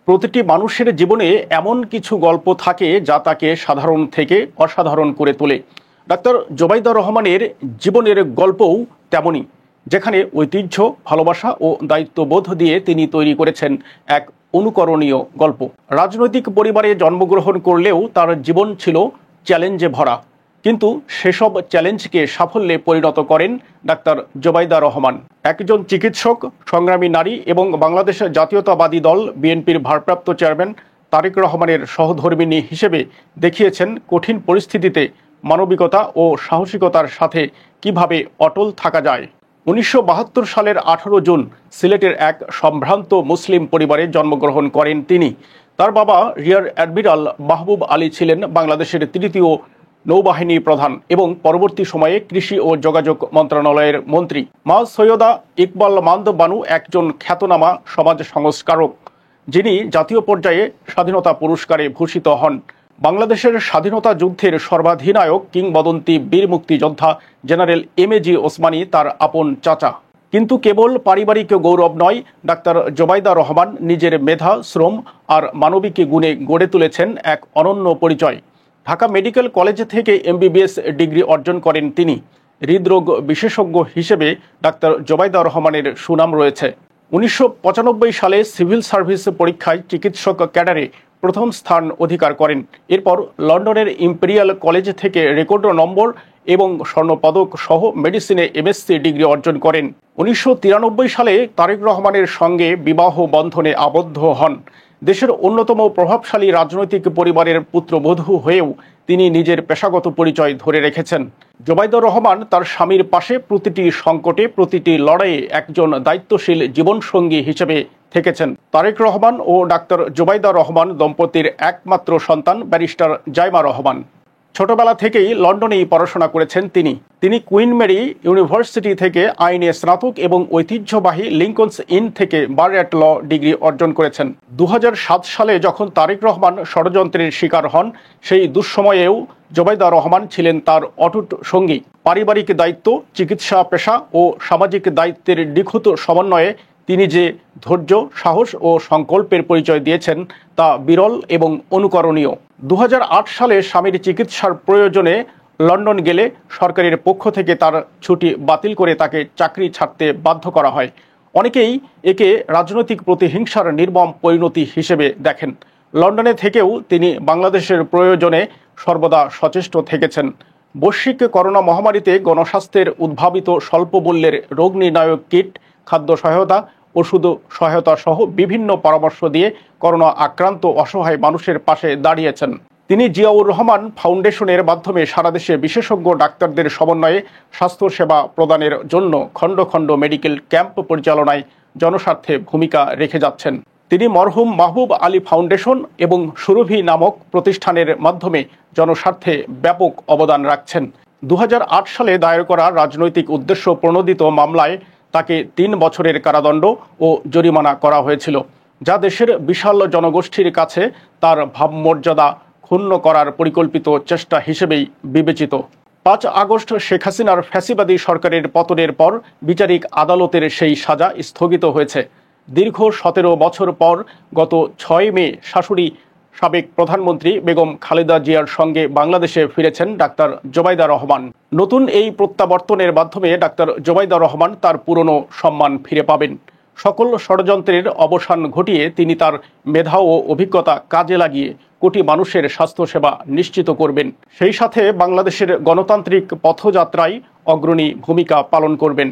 প্রতিটি মানুষের জীবনে এমন কিছু গল্প থাকে যা তাকে সাধারণ থেকে অসাধারণ করে তোলে। ডাক্তার জোবাইদা রহমানের জীবনের গল্পও তেমনই, যেখানে ঐতিহ্য, ভালোবাসা ও দায়িত্ববোধ দিয়ে তিনি তৈরি করেছেন এক অনুকরণীয় গল্প। রাজনৈতিক পরিবারে জন্মগ্রহণ করলেও তার জীবন ছিল চ্যালেঞ্জে ভরা, কিন্তু সেসব চ্যালেঞ্জকে সাফল্যে পরিণত করেন ডাক্তার জোবাইদা রহমান। একজন চিকিৎসক, সংগ্রামী নারী এবং বাংলাদেশ জাতীয়তাবাদী দল বিএনপির ভারপ্রাপ্ত চেয়ারম্যান তারেক রহমানের সহধর্মিণী হিসেবে দেখিয়েছেন কঠিন পরিস্থিতিতে মানবিকতা ও সাহসিকতার সাথে কিভাবে অটল থাকা যায়। 1972 সালের 18 জুন সিলেটের এক সম্ভ্রান্ত মুসলিম পরিবারে জন্মগ্রহণ করেন তিনি। তার বাবা রিয়ার অ্যাডমিরাল মাহবুব আলী ছিলেন বাংলাদেশের তৃতীয় নৌবাহিনী প্রধান এবং পরবর্তী সময়ে কৃষি ও যোগাযোগ মন্ত্রণালয়ের মন্ত্রী। মা সৈয়দা ইকবাল মান্দ বানু একজন খ্যাতনামা সমাজ সংস্কারক, যিনি জাতীয় পর্যায়ে স্বাধীনতা পুরস্কারে ভূষিত হন। বাংলাদেশের স্বাধীনতা যুদ্ধের সর্বাধিনায়ক কিংবদন্তি বীর মুক্তিযোদ্ধা জেনারেল এম.এ.জি. ওসমানী তার আপন চাচা। কিন্তু কেবল পারিবারিক গৌরব নয়, ডাক্তার জোবাইদা রহমান নিজের মেধা, শ্রম আর মানবিক গুণে গড়ে তুলেছেন এক অনন্য পরিচয়। ঢাকা মেডিকেল কলেজ থেকে এমবিবিএস ডিগ্রি অর্জন করেন তিনি। হৃদরোগ বিশেষজ্ঞ হিসেবে ডাক্তার জোবাইদা রহমানের সুনাম রয়েছে। 1995 সালে সিভিল সার্ভিস পরীক্ষায় চিকিৎসক ক্যাডারে প্রথম স্থান অধিকার করেন। এরপর লন্ডনের ইম্পেরিয়াল কলেজ থেকে রেকর্ড নম্বর এবং স্বর্ণপদক সহ মেডিসিনে এমএসসি ডিগ্রি অর্জন করেন। 1993 সালে তারেক রহমানের সঙ্গে বিবাহ বন্ধনে আবদ্ধ হন। দেশের অন্যতম প্রভাবশালী রাজনৈতিক পরিবারের পুত্রবধূ হয়েও তিনি নিজের পেশাগত পরিচয় ধরে রেখেছেন। জোবাইদা রহমান তার স্বামীর পাশে প্রতিটি সংকটে, প্রতিটি লড়াইয়ে একজন দায়িত্বশীল জীবনসঙ্গী হিসেবে থেকেছেন। তারেক রহমান ও ডাক্তার জোবাইদা রহমান দম্পতির একমাত্র সন্তান ব্যারিস্টার জাইমা রহমান। ছোটবেলা থেকেই লন্ডনেই পড়াশোনা করেছেন তিনি কুইন মেরি ইউনিভার্সিটি থেকে আইনে স্নাতক এবং ঐতিহ্যবাহী লিঙ্কনস ইন থেকে বার অ্যাট ল ডিগ্রি অর্জন করেছেন। 2007 সালে যখন তারেক রহমান ষড়যন্ত্রের শিকার হন, সেই দুঃসময়েও জোবাইদা রহমান ছিলেন তার অটুট সঙ্গী। পারিবারিক দায়িত্ব, চিকিৎসা পেশা ও সামাজিক দায়িত্বের নিখুঁত সমন্বয়ে তিনি যে ধৈর্য, সাহস ও সংকল্পের পরিচয় দিয়েছেন তা বিরল এবং অনুকরণীয়। 2008 সালে স্বামীর চিকিৎসার প্রয়োজনে লন্ডন গেলে সরকারের পক্ষ থেকে তার ছুটি বাতিল করে তাকে চাকরি ছাড়তে বাধ্য করা হয়। অনেকেই একে রাজনৈতিক প্রতিহিংসার নির্মম পরিণতি হিসেবে দেখেন। লন্ডনে থেকেও তিনি বাংলাদেশের প্রয়োজনে সর্বদা সচেষ্ট থেকেছেন। বৈশ্বিক করোনা মহামারীতে গণস্বাস্থ্যের উদ্ভাবিত স্বল্প মূল্যের রোগ নির্ণায়ক কিট, খাদ্য সহায়তা, ওষুধ সহায়তা সহ বিভিন্ন পরামর্শ দিয়ে করোনা আক্রান্ত অসহায় মানুষের পাশে দাঁড়িয়েছেন। তিনি জিয়াউর রহমান ফাউন্ডেশনের মাধ্যমে সারা দেশে বিশেষজ্ঞ ডাক্তারদের সমন্বয়ে স্বাস্থ্যসেবা প্রদানের জন্য খণ্ড খণ্ড মেডিকেল ক্যাম্প পরিচালনায় জনস্বার্থে ভূমিকা রেখে যাচ্ছেন। তিনি মরহুম মাহবুব আলী ফাউন্ডেশন এবং সুরভি নামক প্রতিষ্ঠানের মাধ্যমে জনস্বার্থে ব্যাপক অবদান রাখছেন। 2008 সালে দায়ের করা রাজনৈতিক উদ্দেশ্য প্রণোদিত মামলায় তাকে 3 বছরের কারাদণ্ড ও জরিমানা করা হয়েছিল, যা দেশের বিশাল জনগোষ্ঠীর কাছে তার ভাবমর্যাদা ক্ষুণ্ণ করার পরিকল্পিত চেষ্টা হিসেবেই বিবেচিত। 5 আগস্ট শেখ হাসিনার ফ্যাসিবাদী সরকারের পতনের পর বিচারিক আদালতের সেই সাজা স্থগিত হয়েছে। দীর্ঘ 17 বছর পর গত 6 মে শাশুড়ি সাবেক প্রধানমন্ত্রী বেগম খালেদা জিয়ার সঙ্গে বাংলাদেশে ফিরেছেন ডাক্তার জোবাইদা রহমান। নতুন এই প্রত্যাবর্তনের মাধ্যমে ডাক্তার জোবাইদা রহমান তার পুরনো সম্মান ফিরে পাবেন। সকল ষড়যন্ত্রের অবসান ঘটিয়ে তিনি তার মেধা ও অভিজ্ঞতা কাজে লাগিয়ে কোটি মানুষের স্বাস্থ্যসেবা নিশ্চিত করবেন। সেই সাথে বাংলাদেশের গণতান্ত্রিক পথযাত্রায় অগ্রণী ভূমিকা পালন করবেন।